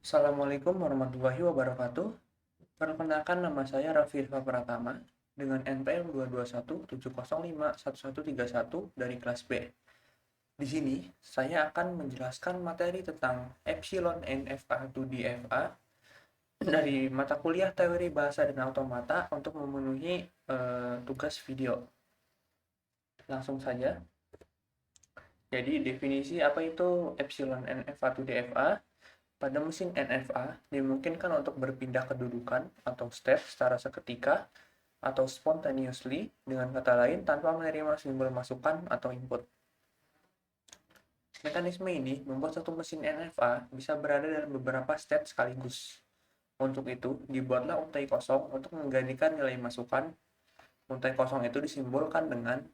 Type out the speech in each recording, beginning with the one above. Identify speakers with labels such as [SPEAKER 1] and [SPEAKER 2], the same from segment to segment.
[SPEAKER 1] Assalamualaikum warahmatullahi wabarakatuh. Perkenalkan, nama saya Raffi Irfa Pratama dengan NPM 22170511131 dari kelas B. Di sini saya akan menjelaskan materi tentang Epsilon NFA to DFA dari mata kuliah Teori Bahasa dan Automata untuk memenuhi tugas video. Langsung saja. Jadi definisi apa itu Epsilon NFA to DFA? Pada mesin NFA, dimungkinkan untuk berpindah kedudukan atau state secara seketika atau spontaneously, dengan kata lain tanpa menerima simbol masukan atau input. Mekanisme ini membuat satu mesin NFA bisa berada dalam beberapa state sekaligus. Untuk itu, dibuatlah untai kosong untuk menggantikan nilai masukan. Untai kosong itu disimbolkan dengan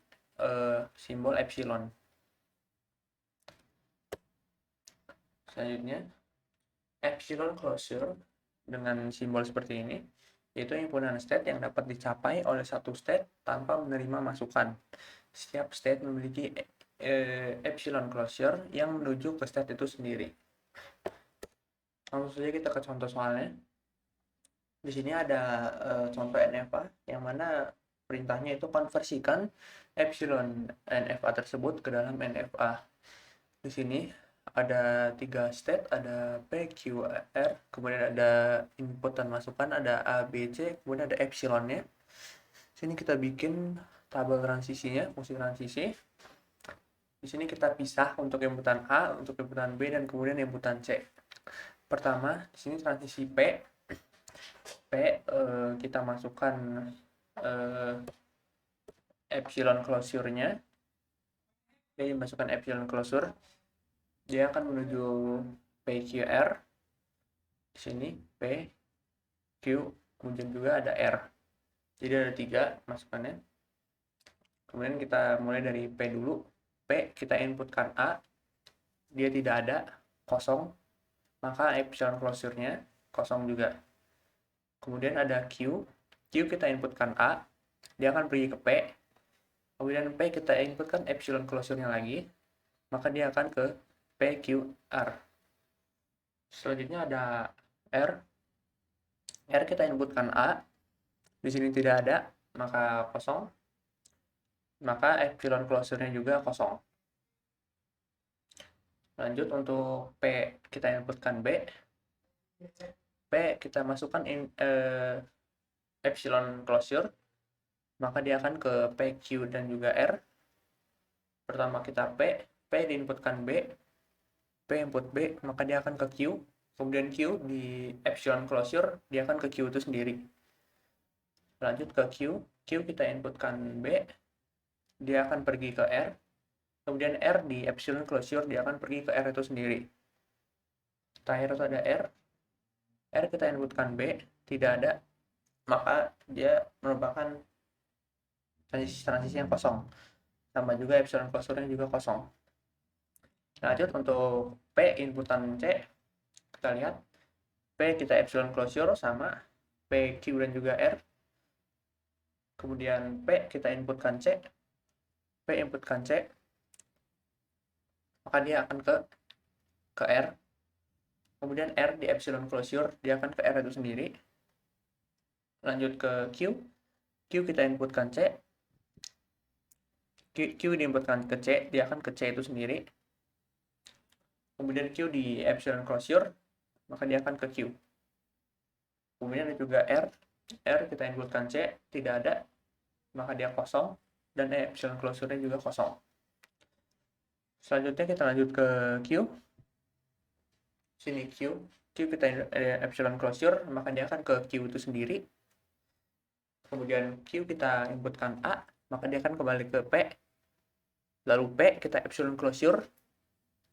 [SPEAKER 1] simbol epsilon. Selanjutnya, epsilon closure dengan simbol seperti ini, yaitu himpunan state yang dapat dicapai oleh satu state tanpa menerima masukan. Setiap state memiliki epsilon closure yang menuju ke state itu sendiri. Langsung saja kita ke contoh soalnya. Di sini ada contoh NFA yang mana perintahnya itu konversikan epsilon NFA tersebut ke dalam NFA. Di sini ada 3 state, ada P, Q, R, kemudian ada input dan masukan, ada A, B, C, kemudian ada epsilonnya. Sini kita bikin tabel transisinya, fungsi transisi. Di sini kita pisah untuk inputan A, untuk inputan B, dan kemudian inputan C. Pertama, di sini transisi P. Kita masukkan epsilon closure-nya. Jadi masukkan epsilon closure. Dia akan menuju PQR. Di sini P, Q, kemudian juga ada R. Jadi ada 3 masukannya. Kemudian kita mulai dari P dulu. P kita inputkan A, dia tidak ada, kosong, maka epsilon closure-nya kosong juga. Kemudian ada Q, Q kita inputkan A, dia akan pergi ke P. Kemudian P kita inputkan epsilon closure-nya lagi, maka dia akan ke PQR. Selanjutnya ada R. R kita inputkan A, di sini tidak ada, maka kosong, maka epsilon closure-nya juga kosong. Lanjut untuk P kita inputkan B. P kita masukkan epsilon closure, maka dia akan ke P, Q, dan juga R. Pertama kita P diinputkan B, P input B, maka dia akan ke Q. Kemudian Q di epsilon closure, dia akan ke Q itu sendiri. Lanjut ke Q, Q kita inputkan B, dia akan pergi ke R. Kemudian R di epsilon closure, dia akan pergi ke R itu sendiri. Terakhir itu ada R. R kita inputkan B, tidak ada, maka dia merupakan transisi yang kosong. Sama juga epsilon closure-nya juga kosong. Lanjut untuk P inputan C, kita lihat P kita epsilon closure sama P, Q, dan juga R. Kemudian P kita inputkan C, P inputkan C, maka dia akan ke R. Kemudian R di epsilon closure, dia akan ke R itu sendiri. Lanjut ke Q, Q kita inputkan C, Q diinputkan ke C, dia akan ke C itu sendiri. Kemudian Q di epsilon closure, maka dia akan ke Q. Kemudian ada juga R kita inputkan C, tidak ada, maka dia kosong, dan epsilon closure-nya juga kosong. Selanjutnya kita lanjut ke Q. Sini Q kita epsilon closure, maka dia akan ke Q itu sendiri. Kemudian Q kita inputkan A, maka dia akan kembali ke P. Lalu P kita epsilon closure,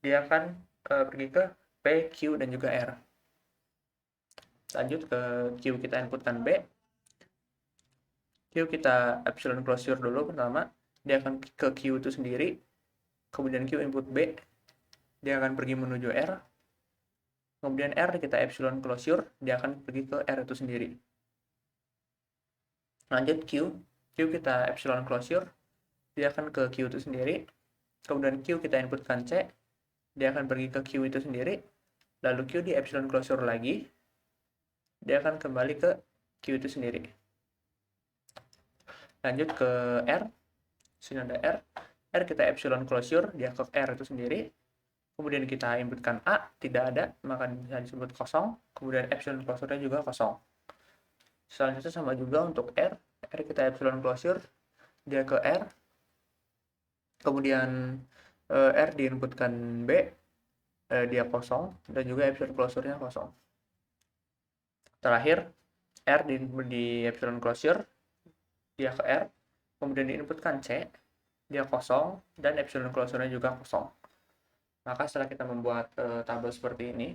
[SPEAKER 1] dia akan pergi ke P, Q, dan juga R. Lanjut ke Q kita inputkan B. Q kita epsilon closure dulu pertama, dia akan ke Q itu sendiri. Kemudian Q input B, dia akan pergi menuju R. Kemudian R kita epsilon closure, dia akan pergi ke R itu sendiri. Lanjut Q kita epsilon closure, dia akan ke Q itu sendiri. Kemudian Q kita inputkan C, dia akan pergi ke Q itu sendiri. lalu Q di epsilon closure lagi, dia akan kembali ke Q itu sendiri. Lanjut ke R, sini ada R kita epsilon closure, dia ke R itu sendiri. Kemudian kita inputkan A, tidak ada, maka bisa disebut kosong. Kemudian epsilon closure-nya juga kosong. Selanjutnya sama juga untuk R kita epsilon closure, dia ke R. Kemudian R diinputkan B, dia kosong, dan juga epsilon closure-nya kosong. Terakhir, R di epsilon closure, dia ke R. Kemudian diinputkan C, dia kosong, dan epsilon closure-nya juga kosong. Maka setelah kita membuat tabel seperti ini,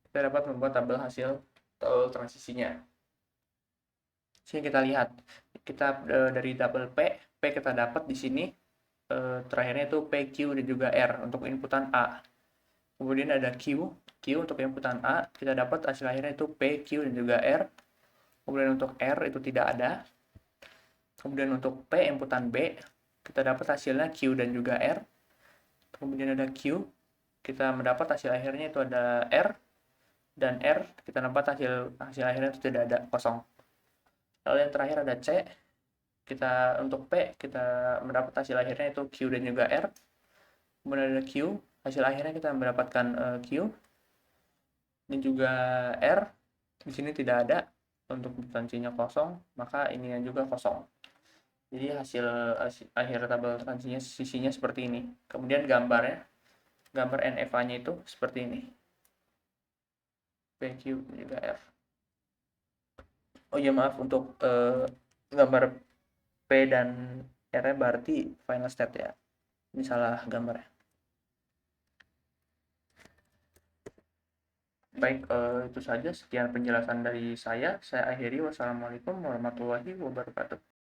[SPEAKER 1] kita dapat membuat tabel hasil tabel transisinya. Sini kita lihat, kita dari tabel P kita dapat di sini terakhirnya itu P, Q, dan juga R untuk inputan A. Kemudian ada Q untuk inputan A, kita dapat hasil akhirnya itu P, Q, dan juga R. Kemudian untuk R itu tidak ada. Kemudian untuk P inputan B, kita dapat hasilnya Q dan juga R. Kemudian ada Q, kita mendapat hasil akhirnya itu ada R, dan R kita dapat hasil akhirnya itu tidak ada, kosong. Lalu yang terakhir ada C, kita untuk P kita mendapat hasil akhirnya itu Q dan juga R. Kemudian ada Q, hasil akhirnya kita mendapatkan Q dan juga R. Di sini tidak ada, untuk transisinya kosong, maka ini juga kosong. Jadi hasil akhir tabel transisinya seperti ini. Kemudian gambar NFA-nya itu seperti ini. PQ juga R. Oh ya, maaf, untuk gambar P dan R-nya berarti final state ya. Ini salah gambarnya. Baik, itu saja sekian penjelasan dari saya. Saya akhiri. Wassalamualaikum warahmatullahi wabarakatuh.